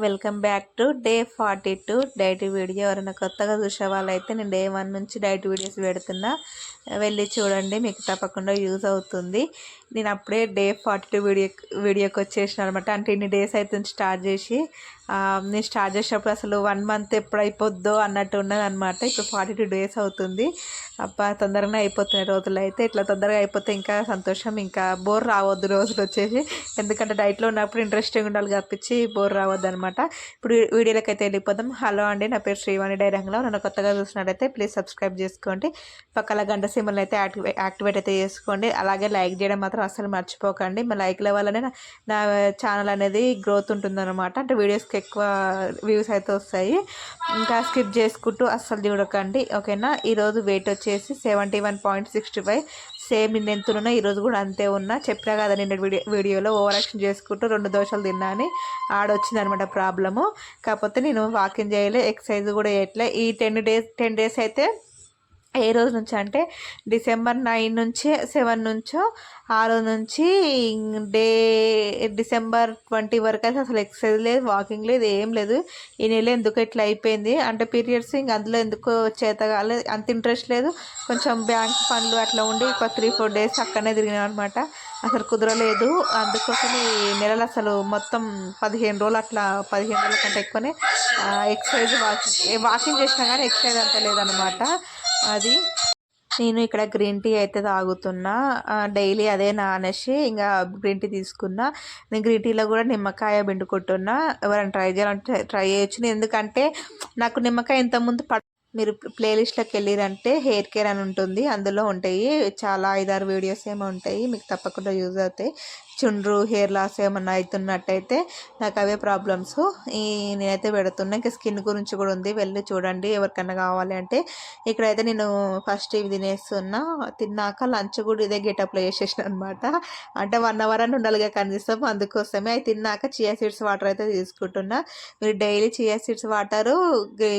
Welcome back to day 42 diet video. ఎవరైనా కొత్తగా చూసే వాళ్ళైతే నేను డే 1 నుంచి డైట్ వీడియోస్ పెడుతున్నా, వెళ్ళి చూడండి, మీకు తప్పకుండా యూజ్ అవుతుంది. నేను అప్పుడే డే 42 వీడియోకి వచ్చేసిన అనమాట. అంటే ఇన్ని డేస్ అయితే స్టార్ట్ చేసి నేను స్టార్ట్ చేసేటప్పుడు అసలు 1 మంత్ ఎప్పుడు అయిపోద్దో అన్నట్టు ఉన్నది అనమాట. ఇప్పుడు 42 డేస్ అవుతుంది. అబ్బా, తొందరగా అయిపోతున్నాయి రోజులు. అయితే ఇట్లా తొందరగా అయిపోతే ఇంకా సంతోషం, ఇంకా బోర్ రావద్దు రోజులు వచ్చేసి. ఎందుకంటే డైట్లో ఉన్నప్పుడు ఇంట్రెస్టింగ్ ఉండాలి తప్పించి బోర్ రావద్దు అనమాట. ఇప్పుడు వీడియోలోకి అయితే వెళ్ళిపోదాం. హలో అండి, నా పేరు శ్రీవాణి డైరంగ్లో. నన్ను కొత్తగా చూసినట్టయితే ప్లీజ్ సబ్స్క్రైబ్ చేసుకోండి. పక్కన గంట సింబల్ అయితే యాక్టివేట్ అయితే చేసుకోండి. అలాగే లైక్ చేయడం మాత్రం అస్సలు మర్చిపోకండి. మా లైక్ల వల్లనే నా ఛానల్ అనేది గ్రోత్ ఉంటుందన్నమాట. అంటే వీడియోస్కి ఎక్కువ వ్యూస్ అయితే వస్తాయి. ఇంకా స్కిప్ చేసుకుంటూ అస్సలు చూడకండి, ఓకేనా. ఈరోజు వెయిట్ వచ్చేసి 71.65. సేమ్ నిన్న ఎంత ఉన్నా ఈరోజు కూడా అంతే ఉన్నా. చెప్పినా కదా నిన్న వీడియోలో ఓవర్ యాక్షన్ చేసుకుంటూ 2 దోశలు తిన్నా అని. ఆడొచ్చింది అనమాట ప్రాబ్లము. కాకపోతే నేను వాకింగ్ చేయలే, ఎక్సర్సైజ్ కూడా చేయట్లే. ఈ 10 డేస్ అయితే ఏ రోజు నుంచి అంటే December 9 నుంచి 7 నుంచో, ఆ రోజు నుంచి December 20 వరకు అయితే అసలు ఎక్సర్సైజ్ లేదు, వాకింగ్ లేదు, ఏం లేదు. ఈ నెల ఎందుకు ఇట్లా అయిపోయింది అంటే పీరియడ్స్, ఇంక అందులో ఎందుకో చేత కాలేదు, అంత ఇంట్రెస్ట్ లేదు. కొంచెం బ్యాంక్ పనులు అట్లా ఉండి ఒక 3-4 డేస్ అక్కడనే తిరిగినాం అనమాట. అసలు కుదరలేదు. అందుకోసం ఈ నెలలు అసలు మొత్తం 15 రోజులు అట్లా, 15 రోజుల కంటే ఎక్కువనే ఎక్సర్సైజ్ వాకింగ్ చేసినా కానీ ఎక్సర్సైజ్ అంత లేదనమాట. అది నేను ఇక్కడ గ్రీన్ టీ అయితే తాగుతున్నా డైలీ. అదే అనేసి ఇంకా గ్రీన్ టీ తీసుకున్నా. నేను గ్రీన్ టీలో కూడా నిమ్మకాయ పిండుకుంటున్నా. ఎవరైనా ట్రై చేయాలంటే ట్రై చేయొచ్చు. ఎందుకంటే నాకు నిమ్మకాయ ఇంతకుముందు మీరు ప్లేలిస్ట్లోకి వెళ్ళిరంటే హెయిర్ కేర్ అని ఉంటుంది, అందులో ఉంటాయి చాలా 5-6 వీడియోస్ ఏమో ఉంటాయి, మీకు తప్పకుండా యూజ్ అవుతాయి. చుండ్రు, హెయిర్ లాస్ ఏమన్నా అవుతున్నట్టయితే, నాకు అవే ప్రాబ్లమ్స్ నేనైతే పెడుతున్నా. ఇంకా స్కిన్ గురించి కూడా ఉంది, వెళ్ళి చూడండి ఎవరికన్నా కావాలి అంటే. ఇక్కడైతే నేను ఫస్ట్ ఇవి తినేస్తున్నా. తిన్నాక లంచ్ కూడా ఇదే గెటప్లో చేసేసిన అనమాట. అంటే 1 అవర్ అని ఉండాలిగా కనీసం, అందుకోసమే. అవి తిన్నాక చియా సీడ్స్ వాటర్ అయితే తీసుకుంటున్నా. మీరు డైలీ చియా సీడ్స్ వాటరు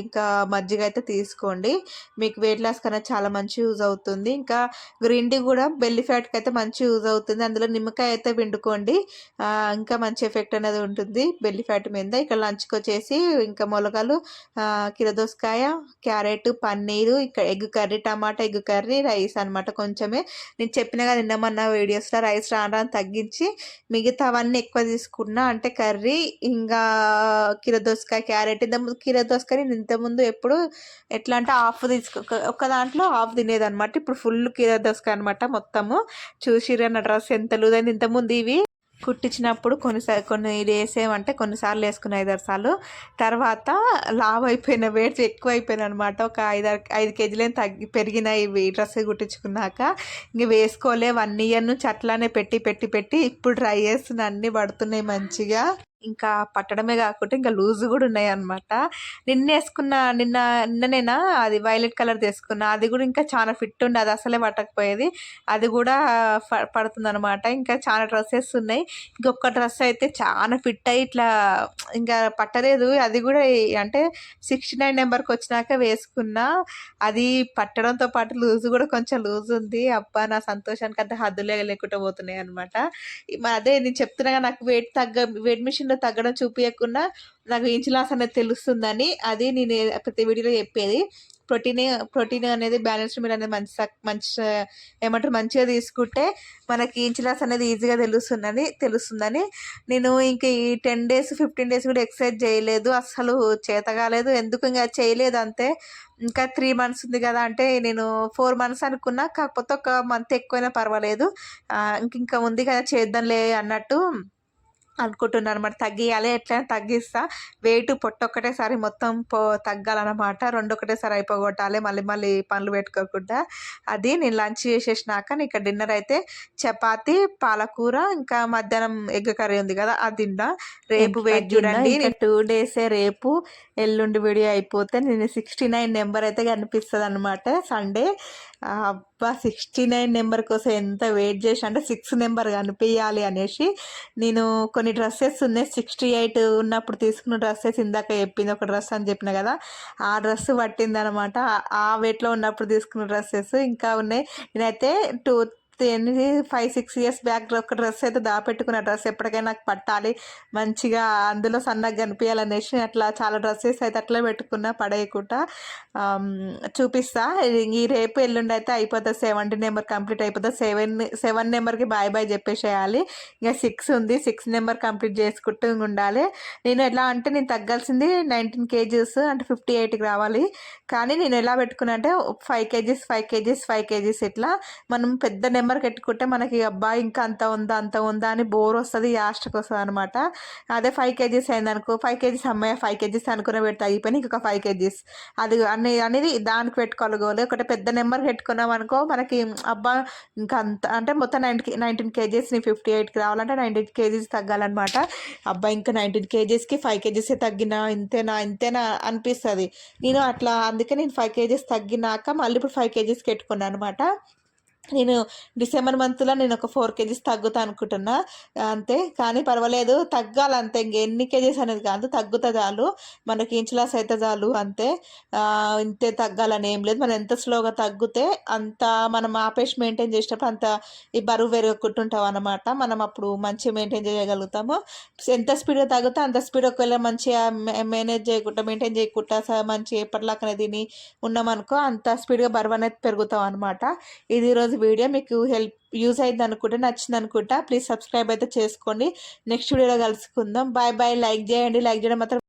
ఇంకా మజ్జిగ అయితే తీసుకోండి. మీకు వెయిట్ లాస్ కన్నా చాలా మంచి యూజ్ అవుతుంది. ఇంకా గ్రీన్ టీ కూడా బెల్లి ఫ్యాట్కి అయితే మంచి యూజ్ అవుతుంది. అందులో నిమ్మకాయ అయితే పిండుకోండి, ఇంకా మంచి ఎఫెక్ట్ అనేది ఉంటుంది బెల్లి ఫ్యాట్ మీద. ఇక్కడ లంచ్కి వచ్చేసి ఇంకా మొలకలు, కీరదోసకాయ, క్యారెట్, పన్నీరు, ఇక్కడ egg curry, tomato egg curry, rice అనమాట. కొంచెమే నేను చెప్పిన కదా నిన్నమన్న వీడియోస్లో, రైస్ రాను తగ్గించి మిగతావన్నీ ఎక్కువ తీసుకున్నా. అంటే కర్రీ, ఇంకా కీరదోసకాయ, క్యారెట్. కీరదోసకాయ నేను ఇంతకుముందు ఎప్పుడు ఎట్లా అంటే హాఫ్ ఒక దాంట్లో హాఫ్ తినేదనమాట. ఇప్పుడు ఫుల్ కీరదోసకాయ అనమాట మొత్తము. చూసిరన్న డ్రెస్ ఎంత లూజ్ అయింది. ఇంతకుముందు ఇవి కుట్టించినప్పుడు కొన్ని డేస్ ఏమంటే కొన్నిసార్లు వేసుకున్న 5-6 సార్లు, తర్వాత లావ్ అయిపోయిన, వెయిట్స్ ఎక్కువ అయిపోయినాయి అనమాట. ఒక 5 కేజీలు పెరిగినాయి ఇవి డ్రెస్ కుట్టించుకున్నాక. ఇంక వేసుకోలే 1 ఇయర్ నుంచి అట్లానే పెట్టి ఇప్పుడు ట్రై చేస్తున్నా, అన్నీ పడుతున్నాయి మంచిగా. ఇంకా పట్టడమే కాకుండా ఇంకా లూజ్ కూడా ఉన్నాయి అనమాట. నిన్ననేనా అది వైలెట్ కలర్ తీసుకున్నా, అది కూడా ఇంకా చాలా ఫిట్ ఉండే, అది అసలే పట్టకపోయేది, అది కూడా పడుతుంది అనమాట. ఇంకా చాలా డ్రెస్సెస్ ఉన్నాయి. ఇంకొక డ్రెస్ అయితే చాలా ఫిట్ అయ్యి ఇట్లా ఇంకా పట్టలేదు, అది కూడా అంటే 69 నెంబర్కి వచ్చినాక వేసుకున్నా. అది పట్టడంతో పాటు లూజ్ కూడా కొంచెం లూజ్ ఉంది. అబ్బా, నా సంతోషానికి అంత హద్దులే లేకుండా పోతున్నాయి అనమాట. అదే నేను చెప్తున్నా, నాకు వెయిట్ మిషన్లో తగ్గడం చూపించకుండా నాకు ఇంచ్ లాస్ అనేది తెలుస్తుందని. అది నేను ప్రతి వీడియోలో చెప్పేది. ప్రోటీన్ అనేది బ్యాలెన్స్డ్ మీల్ అనేది మంచి ఏమంటారు మంచిగా తీసుకుంటే మనకి ఇంచ్ లాస్ అనేది ఈజీగా తెలుస్తుందని నేను ఇంక ఈ 10 డేస్ 15 డేస్ కూడా ఎక్సర్సైజ్ చేయలేదు, అస్సలు చేత కాలేదు. ఎందుకు ఇంకా చేయలేదు అంతే. ఇంకా 3 మంత్స్ ఉంది కదా అంటే నేను 4 మంత్స్ అనుకున్నా, కాకపోతే ఒక మంత్ ఎక్కువైనా పర్వాలేదు, ఇంకా ఉంది కదా చేద్దాంలే అన్నట్టు అనుకుంటున్నాను అనమాట. తగ్గియాలి, ఎట్లయినా తగ్గిస్తా. వెయిట్ పొట్టొక్కటేసారి మొత్తం తగ్గాలన్నమాట. 2 ఒకటేసారి అయిపోగొట్టాలి, మళ్ళీ పనులు పెట్టుకోకుండా. అది నేను లంచ్ చేసేసినాక ఇక్కడ డిన్నర్ అయితే చపాతి, పాలకూర, ఇంకా మధ్యాహ్నం ఎగ్ కర్రీ ఉంది కదా, అది తిన్నా. రేపు వెయిట్ చూడండి, నేను 2 డేసే, రేపు ఎల్లుండి వీడియో అయిపోతే నేను 69 నెంబర్ అయితే కనిపిస్తుంది అనమాట సండే. అబ్బా, 69 నెంబర్ కోసం ఎంత వెయిట్ చేసి, అంటే 6 నెంబర్ కనిపించాలి అనేసి. నేను కొన్ని డ్రెస్సెస్ ఉన్నాయి 68 ఉన్నప్పుడు తీసుకున్న డ్రెస్సెస్, ఇందాక చెప్పింది ఒక డ్రెస్ అని చెప్పిన కదా, ఆ డ్రెస్ పట్టింది అనమాట. ఆ వెయిట్లో ఉన్నప్పుడు తీసుకున్న డ్రెస్సెస్ ఇంకా ఉన్నాయి. నేనైతే మస్తు ఎన్ని 5-6 ఇయర్స్ బ్యాక్ ఒక డ్రెస్ అయితే దాపెట్టుకున్న డ్రెస్ ఎప్పటికైనా నాకు పట్టాలి మంచిగా అందులో సన్నగా కనిపించాలనేసి అట్లా చాలా డ్రెస్సెస్ అయితే అట్లా పెట్టుకున్నా పడేయకుండా. చూపిస్తా ఈ రేపు ఎల్లుండి అయితే అయిపోతుంది. 70 నెంబర్ కంప్లీట్ అయిపోతుంది. 7 నెంబర్కి బాయ్ బాయ్ చెప్పేసేయాలి. ఇంకా 6 ఉంది. 6 నెంబర్ కంప్లీట్ చేసుకుంటూ ఉండాలి. నేను ఎలా అంటే నేను తగ్గాల్సింది 19 kgs అంటే 58కి రావాలి. కానీ నేను ఎలా పెట్టుకున్నా అంటే 5 kgs 5 kgs 5 kgs ఇట్లా మనం పెద్ద నెంబర్ పెట్టుకుంటే మనకి అబ్బాయి ఇంకా అంత ఉందా అని బోర్ వస్తుంది, యాస్ట్కి వస్తుంది అనమాట. అదే 5 kgs అయిందనుకో 5 kgs అమ్మాయి 5 kgs అనుకున్న పెడితే అయిపోయి ఇంకొక 5 kgs అది అనేది దానికి పెట్టుకోవాలి. ఒకటి పెద్ద నెంబర్ పెట్టుకున్నాం అనుకో మనకి అబ్బా ఇంకా అంత అంటే మొత్తం 19 kgsని 58కి రావాలంటే 19 kgs తగ్గాలన్నమాట. అబ్బా ఇంకా 19 kgsకి 5 kgs తగ్గినా ఇంతేనా అనిపిస్తుంది. నేను అట్లా అందుకే నేను 5 kgs తగ్గినాక మళ్ళీ ఇప్పుడు 5 kgsకి పెట్టుకున్నాను అనమాట. నేను డిసెంబర్ మంత్లో నేను ఒక 4 kgs తగ్గుతా అనుకుంటున్నా అంతే. కానీ పర్వాలేదు తగ్గాలంతే, ఎన్ని కేజీస్ అనేది కాదు, తగ్గుతా చాలు, మనకి ఇంచ్ లాస్ అయితే చాలు అంతే. ఇంతే తగ్గాలని ఏం లేదు. మనం ఎంత స్లోగా తగ్గితే అంత మనం ఆపేసి మెయింటైన్ చేసేటప్పుడు అంత ఈ బరువు పెరగకుంటుంటాం అనమాట. మనం అప్పుడు మంచిగా మెయింటైన్ చేయగలుగుతాము. ఎంత స్పీడ్గా తగ్గితే అంత స్పీడ్ ఒకవేళ మంచిగా మెయింటైన్ చేయకుండా మంచి ఎప్పటిలాగానే తిని ఉన్నామనుకో అంత స్పీడ్గా బరువు అనేది పెరుగుతాం అనమాట. ఇది ఈరోజు వీడియో మీకు యూజ్ అయింది అనుకుంటే, నచ్చింది అనుకుంటా. ప్లీజ్ సబ్స్క్రైబ్ అయితే చేసుకోండి. నెక్స్ట్ వీడియోలో కలుసుకుందాం. Bye bye. లైక్ చేయండి. లైక్ చేయడం మాత్రం